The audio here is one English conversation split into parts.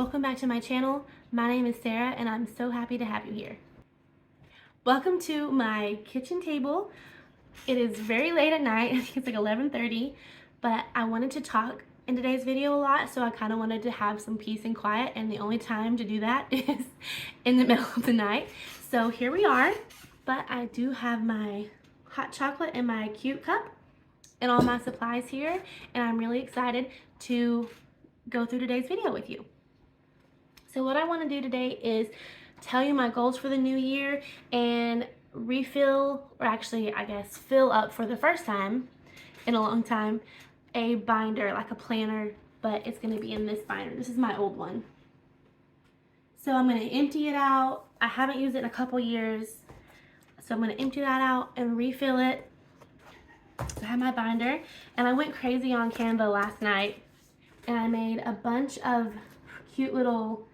Welcome back to my channel. My name is Sarah and I'm so happy to have you here. Welcome to my kitchen table. It is very late at night. I think it's like 11:30, but I wanted to talk in today's video a lot, so I kind of wanted to have some peace and quiet, and the only time to do that is in the middle of the night. So here we are, but I do have my hot chocolate in my cute cup and all my supplies here, and I'm really excited to go through today's video with you. So what I want to do today is tell you my goals for the new year and refill, or actually I guess fill up for the first time in a long time, a binder, like a planner, but it's going to be in this binder. This is my old one. So I'm going to empty it out. I haven't used it in a couple years, so I'm going to empty that out and refill it. So I have my binder, and I went crazy on Canva last night and I made a bunch of cute little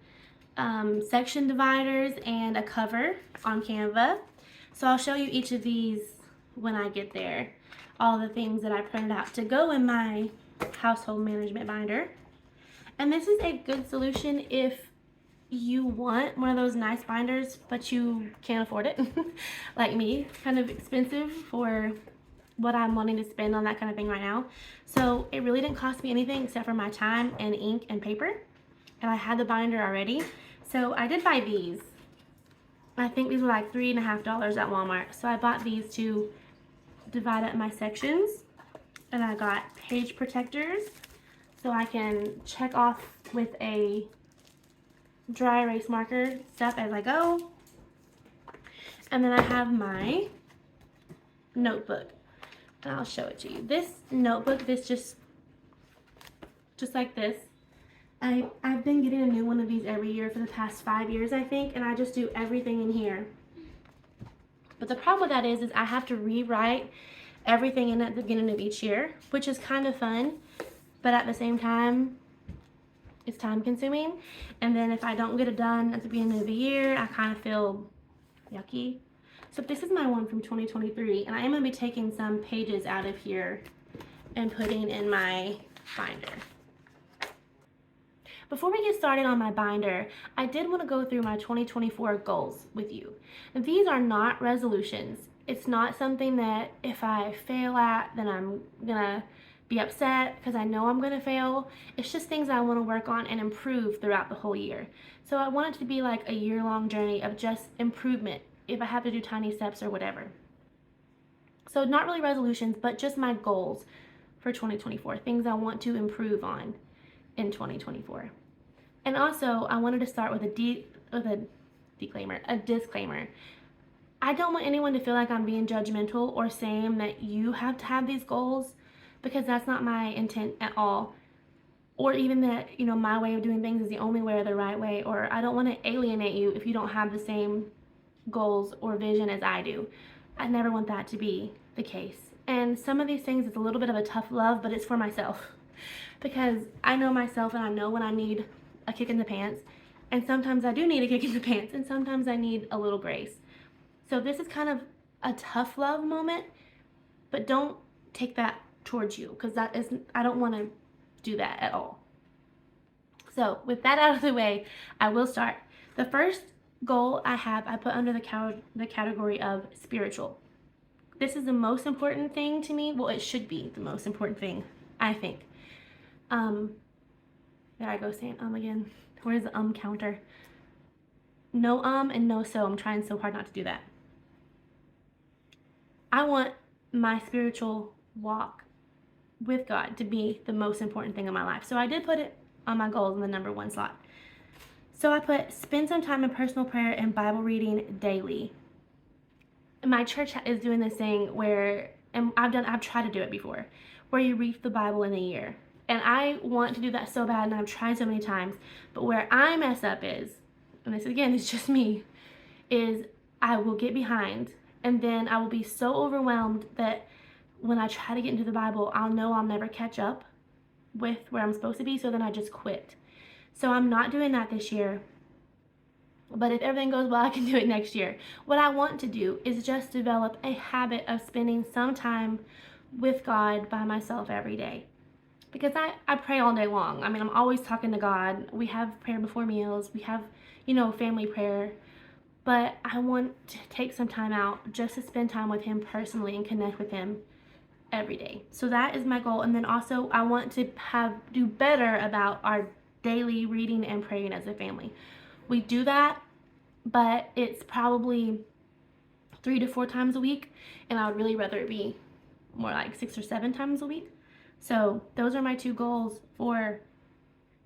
section dividers and a cover on Canva. So I'll show you each of these when I get there. All the things that I printed out to go in my household management binder. And this is a good solution if you want one of those nice binders but you can't afford it. Like me, it's kind of expensive for what I'm wanting to spend on that kind of thing right now. So it really didn't cost me anything except for my time and ink and paper. And I had the binder already. So I did buy these. I think these were like $3.50 at Walmart. So I bought these to divide up my sections. And I got page protectors so I can check off with a dry erase marker stuff as I go. And then I have my notebook. And I'll show it to you. This notebook, this just like this. I've been getting a new one of these every year for the past 5 years, I think, and I just do everything in here. But the problem with that is I have to rewrite everything in at the beginning of each year, which is kind of fun, but at the same time, it's time consuming. And then if I don't get it done at the beginning of the year, I kind of feel yucky. So this is my one from 2023, and I am going to be taking some pages out of here and putting in my binder. Before we get started on my binder, I did want to go through my 2024 goals with you. Now, these are not resolutions. It's not something that if I fail at, then I'm gonna be upset because I know I'm gonna fail. It's just things I want to work on and improve throughout the whole year. So I want it to be like a year-long journey of just improvement if I have to do tiny steps or whatever. So not really resolutions, but just my goals for 2024, things I want to improve on in 2024. And also, I wanted to start with a disclaimer. I don't want anyone to feel like I'm being judgmental or saying that you have to have these goals, because that's not my intent at all. Or even that, my way of doing things is the only way or the right way, or I don't want to alienate you if you don't have the same goals or vision as I do. I never want that to be the case. And some of these things, it's a little bit of a tough love, but it's for myself. Because I know myself and I know when I need a kick in the pants, and sometimes I do need a kick in the pants, and sometimes I need a little grace. So this is kind of a tough love moment, but don't take that towards you, because I don't want to do that at all. So with that out of the way, I will start. The first goal I put under the category of spiritual. This is the most important thing to me. Well, it should be the most important thing, I think. There I go saying again. Where's the counter? No and no so. I'm trying so hard not to do that. I want my spiritual walk with God to be the most important thing in my life. So I did put it on my goals in the number 1 slot. So I put spend some time in personal prayer and Bible reading daily. My church is doing this thing where, and I've tried to do it before, where you read the Bible in a year. And I want to do that so bad, and I've tried so many times. But where I mess up is, and this again is just me, is I will get behind, and then I will be so overwhelmed that when I try to get into the Bible, I'll know I'll never catch up with where I'm supposed to be, so then I just quit. So I'm not doing that this year. But if everything goes well, I can do it next year. What I want to do is just develop a habit of spending some time with God by myself every day. because I pray all day long. I mean, I'm always talking to God. We have prayer before meals. We have, family prayer. But I want to take some time out just to spend time with Him personally and connect with Him every day. So that is my goal. And then also I want to do better about our daily reading and praying as a family. We do that, but it's probably 3 to 4 times a week, and I would really rather it be more like 6 or 7 times a week. So those are my 2 goals for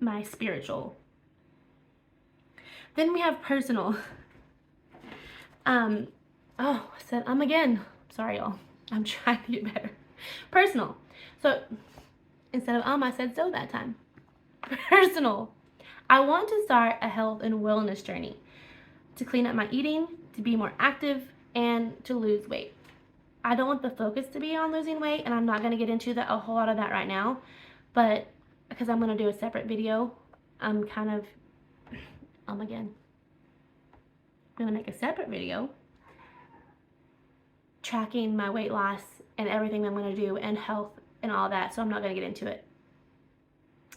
my spiritual. Then we have personal. I said again. Sorry, y'all. I'm trying to get better. Personal. So instead of I said so that time. Personal. I want to start a health and wellness journey to clean up my eating, to be more active, and to lose weight. I don't want the focus to be on losing weight, and I'm not going to get into a whole lot of that right now, but because I'm going to do a separate video, I'm going to make a separate video tracking my weight loss and everything I'm going to do and health and all that, so I'm not going to get into it.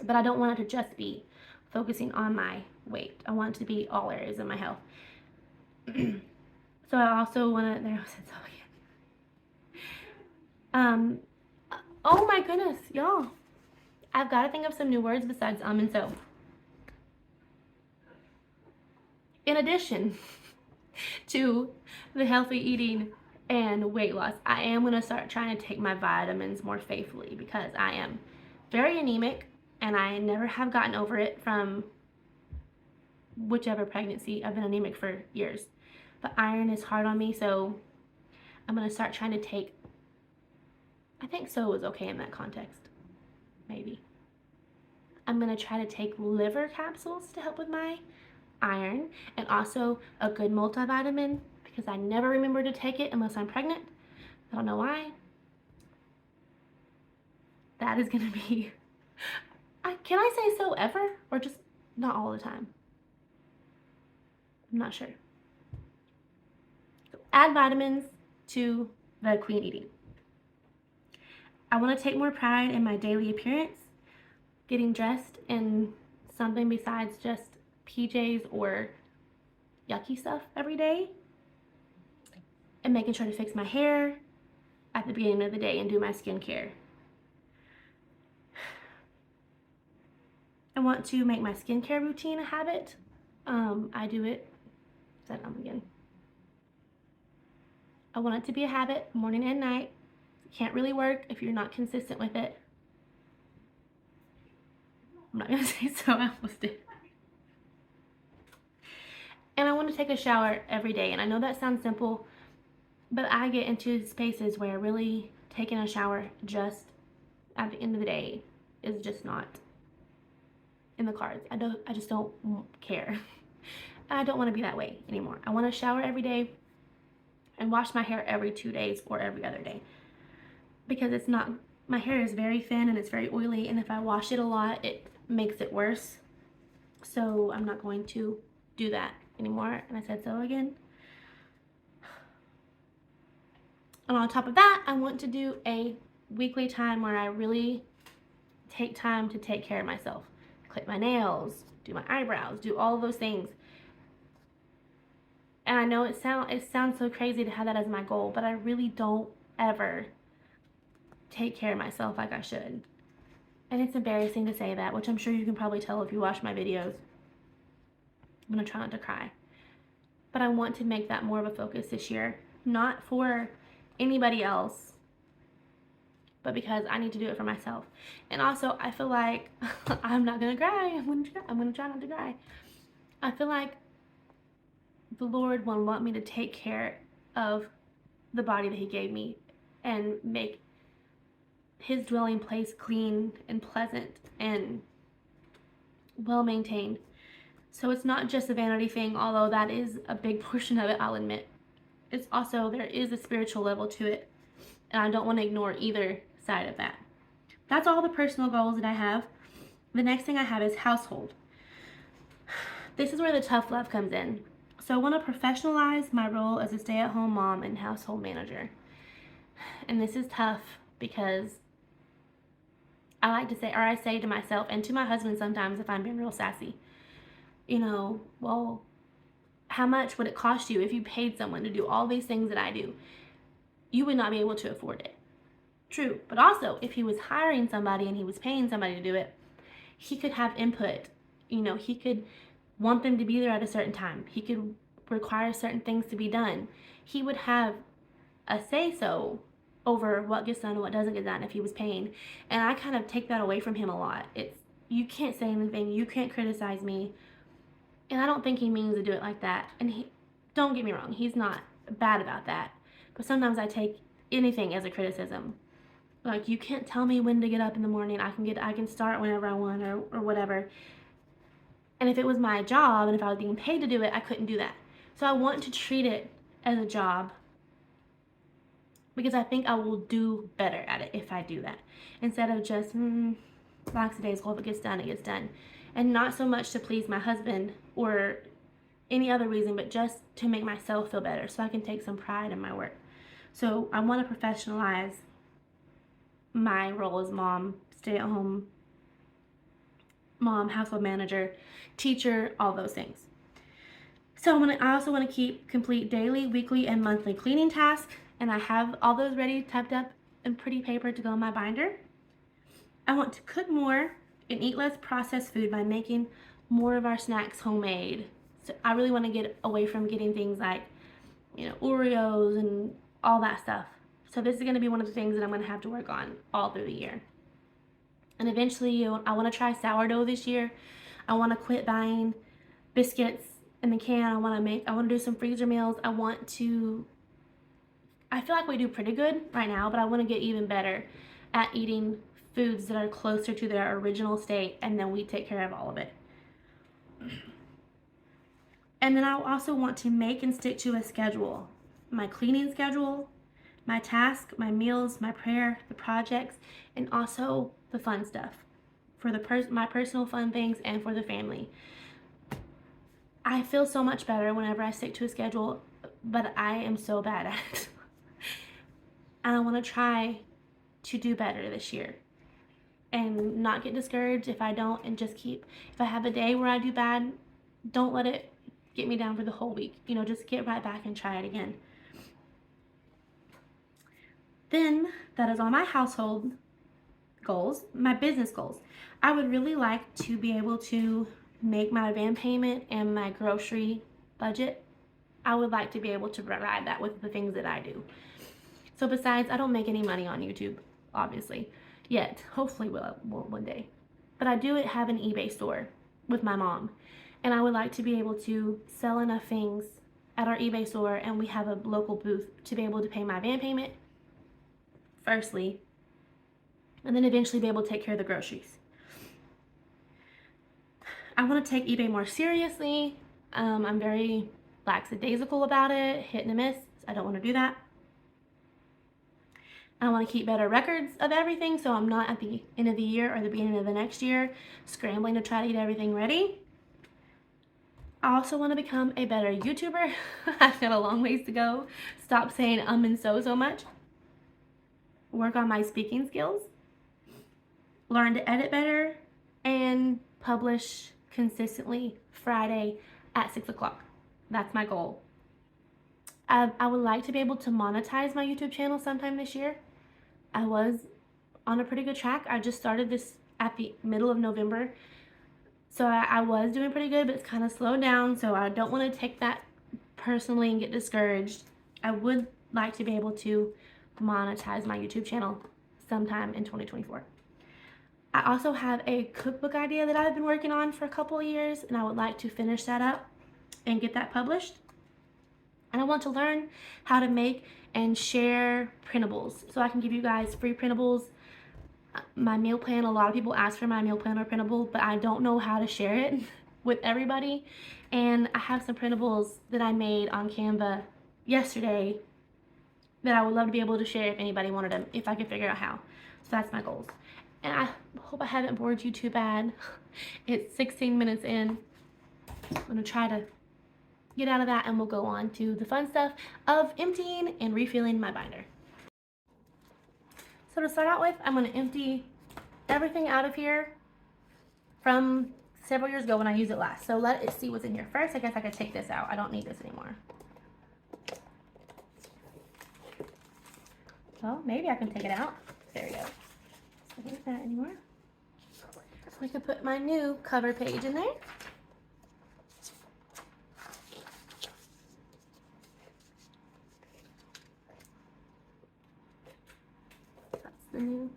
But I don't want it to just be focusing on my weight. I want it to be all areas of my health. So I also want to, there I said so again. Oh my goodness, y'all. I've got to think of some new words besides and so. In addition to the healthy eating and weight loss, I am going to start trying to take my vitamins more faithfully because I am very anemic and I never have gotten over it from whichever pregnancy. I've been anemic for years. But iron is hard on me, so I'm going to start trying to take, I think so is okay in that context. Maybe. I'm going to try to take liver capsules to help with my iron, and also a good multivitamin because I never remember to take it unless I'm pregnant. I don't know why. That is going to be, can I say so ever, or just not all the time? I'm not sure. So add vitamins to the clean eating. I want to take more pride in my daily appearance, getting dressed in something besides just PJs or yucky stuff every day, and making sure to fix my hair at the beginning of the day and do my skincare. I want to make my skincare routine a habit. I do it, again. I want it to be a habit, morning and night. It can't really work if you're not consistent with it. I'm not going to say so, I almost did. And I want to take a shower every day. And I know that sounds simple, but I get into spaces where really taking a shower just at the end of the day is just not in the cards. I just don't care. I don't want to be that way anymore. I want to shower every day and wash my hair every 2 days or every other day. Because my hair is very thin and it's very oily, and if I wash it a lot, it makes it worse. So I'm not going to do that anymore, and I said so again. And on top of that, I want to do a weekly time where I really take time to take care of myself. Clip my nails, do my eyebrows, do all of those things. And I know it sounds so crazy to have that as my goal, but I really don't ever take care of myself like I should. And it's embarrassing to say that, which I'm sure you can probably tell if you watch my videos. I'm going to try not to cry. But I want to make that more of a focus this year. Not for anybody else, but because I need to do it for myself. And also, I feel like I'm not going to cry. I'm going to try not to cry. I feel like the Lord will want me to take care of the body that He gave me and make His dwelling place clean and pleasant and well maintained. So it's not just a vanity thing, although that is a big portion of it, I'll admit. It's also, there is a spiritual level to it, and I don't want to ignore either side of that. That's all the personal goals that I have. The next thing I have is household. This is where the tough love comes in. So I want to professionalize my role as a stay-at-home mom and household manager. And this is tough because I like to say, or I say to myself and to my husband sometimes if I'm being real sassy, well, how much would it cost you if you paid someone to do all these things that I do? You would not be able to afford it. True. But also, if he was hiring somebody and he was paying somebody to do it, he could have input. He could want them to be there at a certain time. He could require certain things to be done. He would have a say-so over what gets done and what doesn't get done if he was paying. And I kind of take that away from him a lot. You can't say anything. You can't criticize me. And I don't think he means to do it like that. And don't get me wrong, he's not bad about that. But sometimes I take anything as a criticism. Like, you can't tell me when to get up in the morning. I can start whenever I want or whatever. And if it was my job and if I was being paid to do it, I couldn't do that. So I want to treat it as a job because I think I will do better at it if I do that. Instead of just, lackadaisical, if it gets done, it gets done. And not so much to please my husband or any other reason, but just to make myself feel better so I can take some pride in my work. So I want to professionalize my role as mom, stay-at-home mom, household manager, teacher, all those things. So I also want to complete daily, weekly, and monthly cleaning tasks, and I have all those ready, typed up in pretty paper to go in my binder. I want to cook more and eat less processed food by making more of our snacks homemade. So I really want to get away from getting things like, Oreos and all that stuff. So this is going to be one of the things that I'm going to have to work on all through the year. And eventually, I want to try sourdough this year. I want to quit buying biscuits in the can. I want to do some freezer meals. I feel like we do pretty good right now, but I want to get even better at eating foods that are closer to their original state, and then we take care of all of it. And then I also want to make and stick to a schedule. My cleaning schedule, my task, my meals, my prayer, the projects, and also the fun stuff for my personal fun things and for the family. I feel so much better whenever I stick to a schedule, but I am so bad at it. And I want to try to do better this year and not get discouraged if I don't, and just if I have a day where I do bad, don't let it get me down for the whole week. Just get right back and try it again. Then that is all my household goals. My business goals. I would really like to be able to make my van payment and my grocery budget. I would like to be able to provide that with the things that I do. So besides, I don't make any money on YouTube, obviously, yet. Hopefully will one day. But I do have an eBay store with my mom, and I would like to be able to sell enough things at our eBay store, and we have a local booth to be able to pay my van payment firstly, and then eventually be able to take care of the groceries. I want to take eBay more seriously. I'm very lackadaisical about it, hit and miss. I don't want to do that. I want to keep better records of everything, so I'm not at the end of the year or the beginning of the next year scrambling to try to get everything ready. I also want to become a better YouTuber. I've got a long ways to go. Stop saying and so much. Work on my speaking skills. Learn to edit better. And publish consistently Friday at 6 o'clock. That's my goal. I would like to be able to monetize my YouTube channel sometime this year. I was on a pretty good track. I just started this at the middle of November. So I was doing pretty good, but it's kind of slowed down. So I don't want to take that personally and get discouraged. I would like to be able to monetize my YouTube channel sometime in 2024. I also have a cookbook idea that I've been working on for a couple of years, and I would like to finish that up and get that published. And I want to learn how to make and share printables so I can give you guys free printables. My meal plan, a lot of people ask for my meal plan or printable, but I don't know how to share it with everybody. And I have some printables that I made on Canva yesterday that I would love to be able to share if anybody wanted them, if I could figure out how. So that's my goals. And I hope I haven't bored you too bad. It's 16 minutes in. I'm going to try to get out of that, and we'll go on to the fun stuff of emptying and refilling my binder. So to start out with, I'm going to empty everything out of here from several years ago when I used it last. So let it see what's in here first. I guess I could take this out. I don't need this anymore. Well, maybe I can take it out. There we go. So there's that anymore. I could put my new cover page in there. That's the new.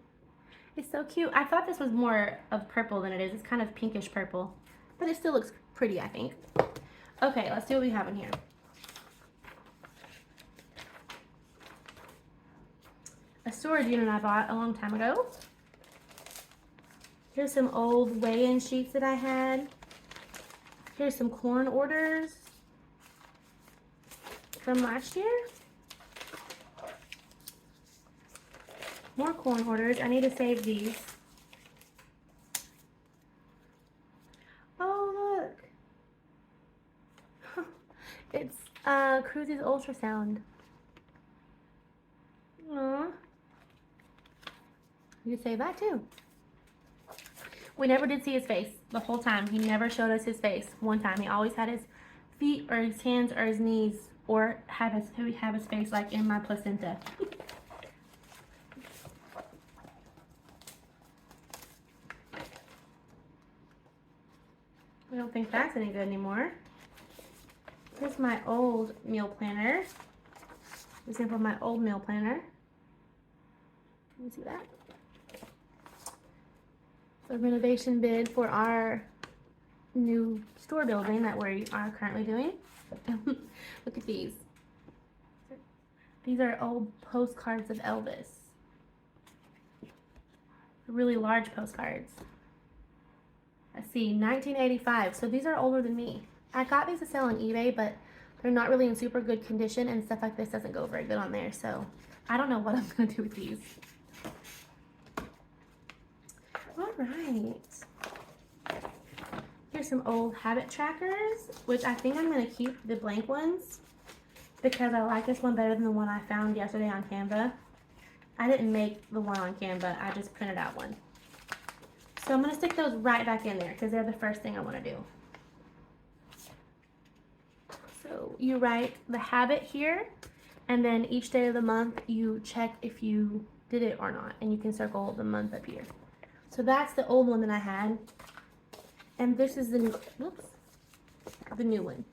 It's so cute. I thought this was more of purple than it is. It's kind of pinkish purple, but it still looks pretty, I think. Okay, let's see what we have in here. A storage unit I bought a long time ago. Here's some old weigh-in sheets that I had. Here's some corn orders from last year. More corn orders. I need to save these. Oh, look. It's Cruise's ultrasound. Aww. You can save that too. We never did see his face the whole time. He never showed us his face one time. He always had his feet or his hands or his knees, or have his face like in my placenta. I don't think that's any good anymore. Here's my old meal planner. Example of my old meal planner. Can you see that? A renovation bid for our new store building that we are currently doing. Look at these. These are old postcards of Elvis. Really large postcards. I see, 1985. So these are older than me. I got these to sell on eBay, but they're not really in super good condition, and stuff like this doesn't go very good on there. So I don't know what I'm gonna do with these. All right. Here's some old habit trackers, which I think I'm gonna keep the blank ones because I like this one better than the one I found yesterday on Canva. I didn't make the one on Canva, I just printed out one. So I'm gonna stick those right back in there because they're the first thing I wanna do. So you write the habit here, and then each day of the month you check if you did it or not, and you can circle the month up here. So that's the old one that I had, and this is the new, whoops, the new one.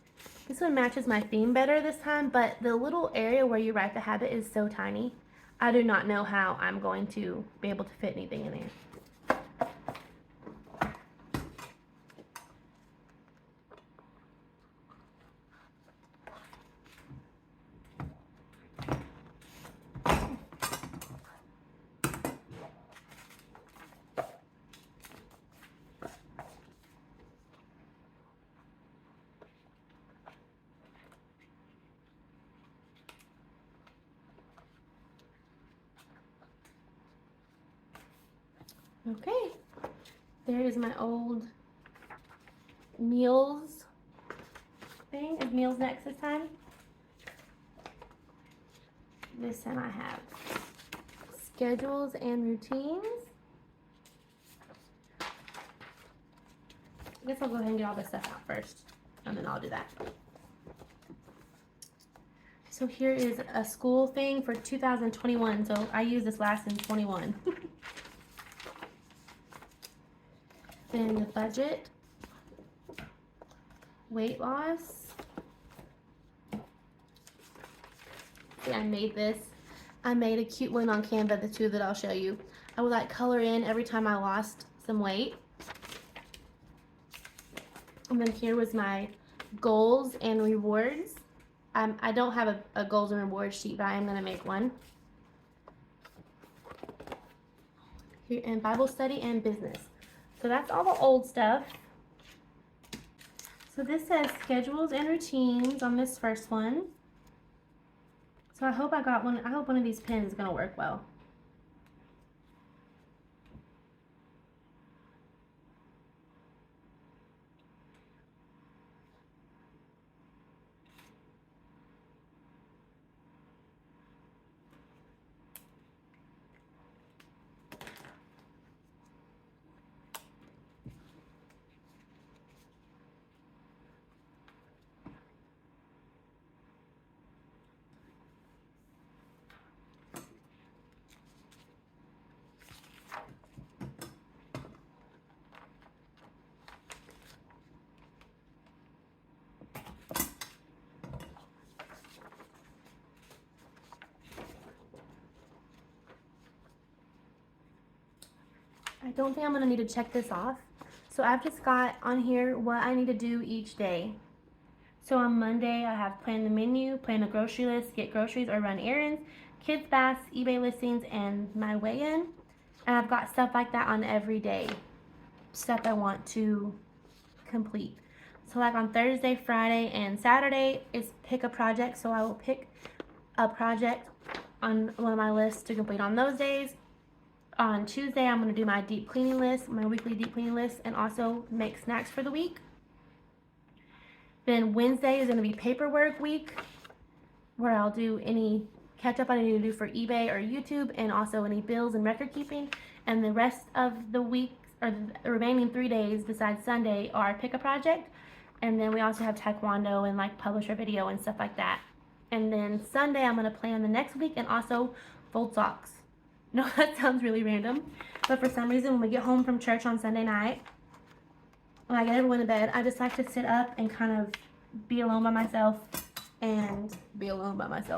This one matches my theme better this time, but the little area where you write the habit is so tiny. I do not know how I'm going to be able to fit anything in there. Okay, there is my old meals thing. Is meals next this time? This time I have schedules and routines. I guess I'll go ahead and get all this stuff out first, and then I'll do that. So here is a school thing for 2021. So I used this last in 21. Then the budget, weight loss. See, I made this. I made a cute one on Canva, the two that I'll show you. I would like color in every time I lost some weight. And then here was my goals and rewards. I don't have a goals and rewards sheet, but I am gonna make one. Here, and Bible study and business. So that's all the old stuff. So this says schedules and routines on this first one. So I hope I got one. I hope one of these pens is gonna work well. I don't think I'm gonna need to check this off. So I've just got on here what I need to do each day. So on Monday, I have plan the menu, plan a grocery list, get groceries or run errands, kids baths, eBay listings, and my weigh-in. And I've got stuff like that on every day, stuff I want to complete. So like on Thursday, Friday, and Saturday is pick a project. So I will pick a project on one of my lists to complete on those days. On Tuesday, I'm going to do my deep cleaning list, my weekly deep cleaning list, and also make snacks for the week. Then Wednesday is going to be paperwork week, where I'll do any catch up I need to do for eBay or YouTube, and also any bills and record keeping. And the rest of the week, or the remaining 3 days besides Sunday, are pick a project. And then we also have taekwondo and like publish a video and stuff like that. And then Sunday, I'm going to plan the next week and also fold socks. No, that sounds really random, but for some reason when we get home from church on Sunday night, when I get everyone to bed, I just like to sit up and kind of be alone by myself,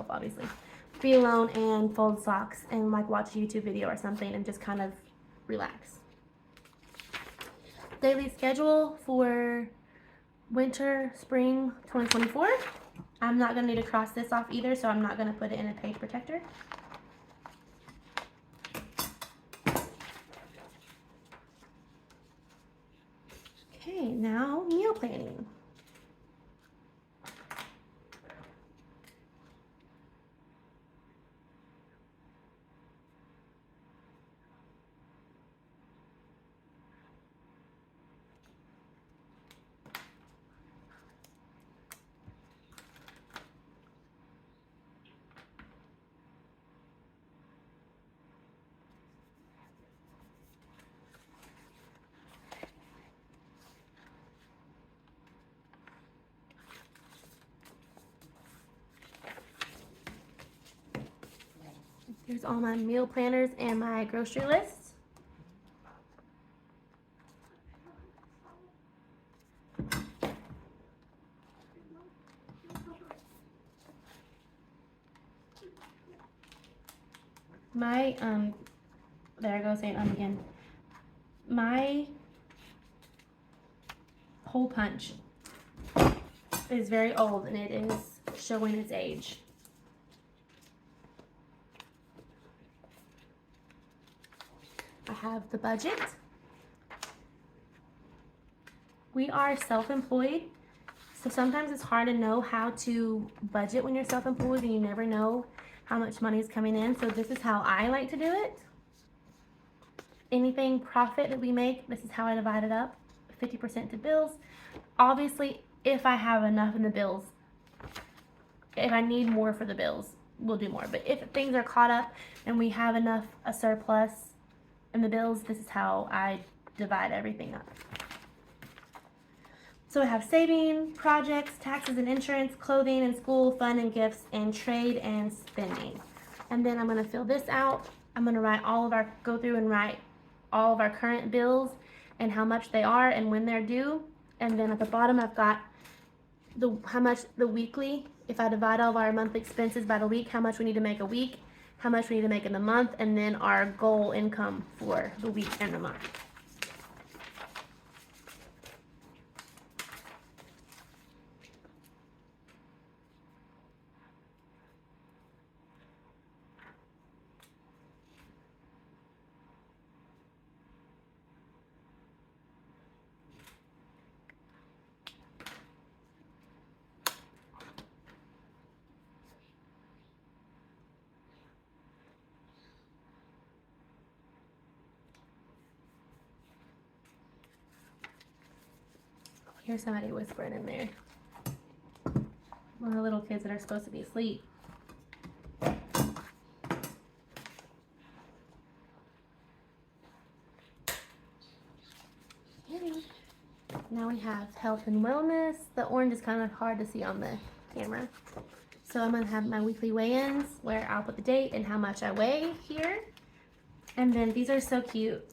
obviously. Be alone and fold socks and like watch a YouTube video or something and just kind of relax. Daily schedule for winter, spring 2024. I'm not going to need to cross this off either, so I'm not going to put it in a page protector. Okay, now meal planning. Here's all my meal planners and my grocery lists. My, there I go saying again. My hole punch is very old and it is showing its age. I have the budget. We are self-employed, so sometimes it's hard to know how to budget when you're self-employed and you never know how much money is coming in. So this is how I like to do it. Anything profit that we make, this is how I divide it up. 50% to bills. Obviously, if I have enough in the bills, if I need more for the bills, we'll do more. But if things are caught up and we have enough, a surplus in the bills, this is how I divide everything up. So I have saving, projects, taxes and insurance, clothing and school, fun and gifts, and trade and spending. And then I'm going to fill this out. I'm going to go through and write all of our current bills and how much they are and when they're due. And then at the bottom I've got how much the weekly, if I divide all of our monthly expenses by the week, how much we need to make a week, how much we need to make in the month, and then our goal income for the week and the month. Here's somebody whispering in there. One of the little kids that are supposed to be asleep. Now we have health and wellness. The orange is kind of hard to see on the camera. So I'm going to have my weekly weigh-ins where I'll put the date and how much I weigh here. And then these are so cute.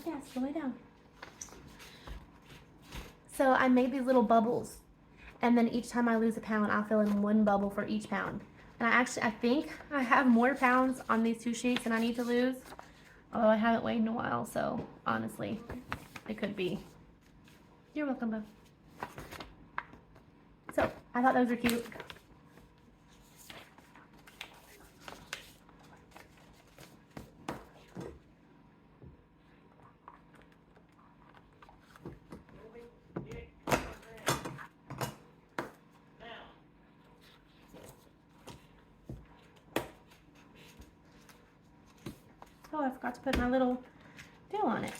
Yes, go lay down. So I made these little bubbles, and then each time I lose a pound, I'll fill in one bubble for each pound. And I think I have more pounds on these 2 sheets than I need to lose. Although I haven't weighed in a while, so honestly, it could be. You're welcome, Bo. So, I thought those were cute. Oh, I forgot to put my little deal on it.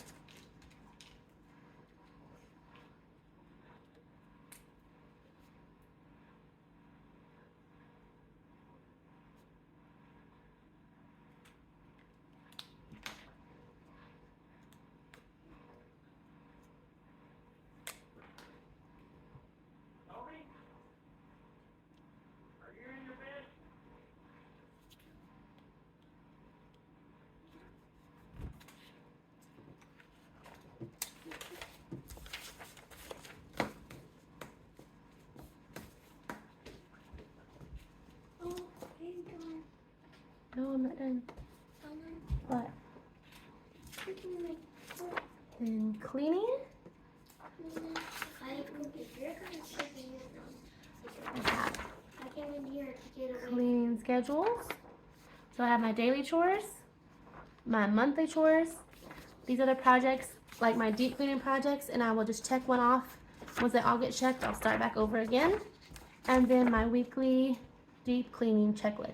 No, I'm not done. What? Then cleaning. I have cleaning schedules. So I have my daily chores, my monthly chores. These are the projects, like my deep cleaning projects, and I will just check one off. Once they all get checked, I'll start back over again. And then my weekly deep cleaning checklist.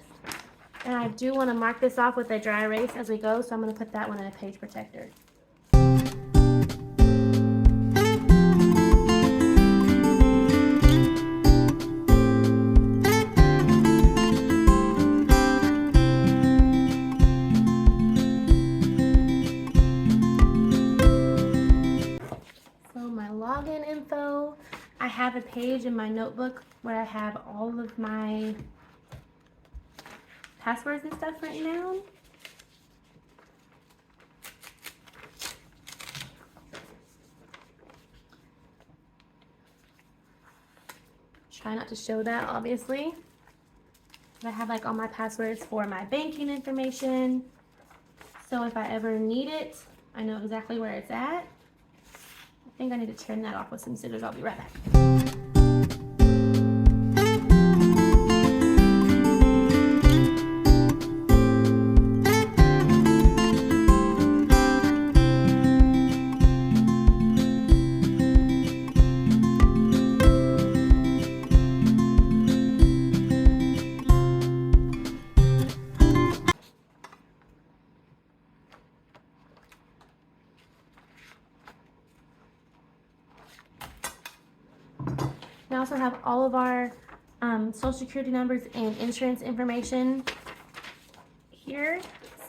And I do want to mark this off with a dry erase as we go, so I'm going to put that one in a page protector. So my login info, I have a page in my notebook where I have all of my passwords and stuff written down. Try not to show that, obviously. But I have like all my passwords for my banking information. So if I ever need it, I know exactly where it's at. I think I need to turn that off with some scissors. I'll be right back. I also have all of our social security numbers and insurance information here.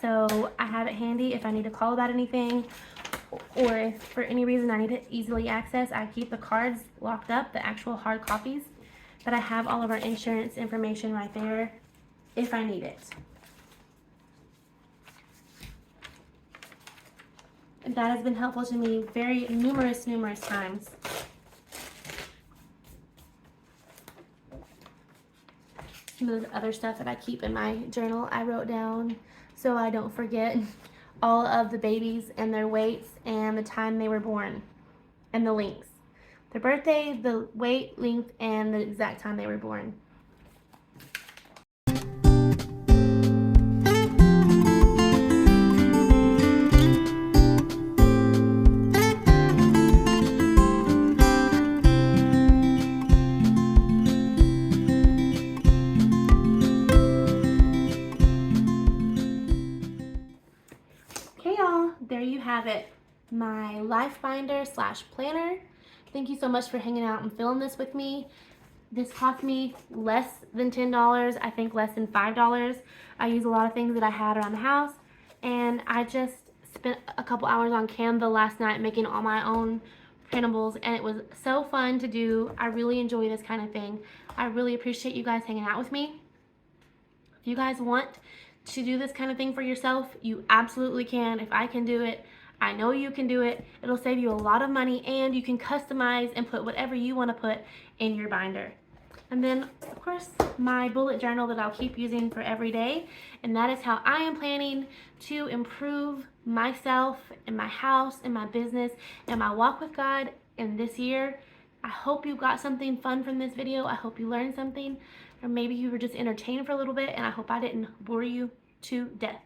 So I have it handy if I need to call about anything, or if for any reason I need to easily access. I keep the cards locked up, the actual hard copies, but I have all of our insurance information right there if I need it. And that has been helpful to me very numerous times. Some of the other stuff that I keep in my journal I wrote down so I don't forget all of the babies and their weights and the time they were born and the lengths. Their birthday, the weight, length, and the exact time they were born. There you have it, my life binder / planner. Thank you so much for hanging out and filling this with me. This cost me less than $10, I think less than $5. I use a lot of things that I had around the house, and I just spent a couple hours on Canva last night making all my own printables, and it was so fun to do. I really enjoy this kind of thing. I really appreciate you guys hanging out with me. If you guys want to do this kind of thing for yourself, you absolutely can. If I can do it, I know you can do it. It'll save you a lot of money, and you can customize and put whatever you want to put in your binder. And then, of course, my bullet journal that I'll keep using for every day. And that is how I am planning to improve myself and my house and my business and my walk with God in this year. I hope you got something fun from this video. I hope you learned something, or maybe you were just entertained for a little bit, and I hope I didn't bore you to death.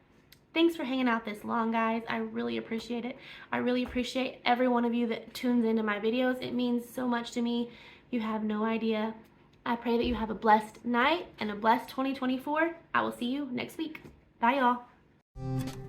Thanks for hanging out this long, guys. I really appreciate it. I really appreciate every one of you that tunes into my videos. It means so much to me. You have no idea. I pray that you have a blessed night and a blessed 2024. I will see you next week. Bye, y'all.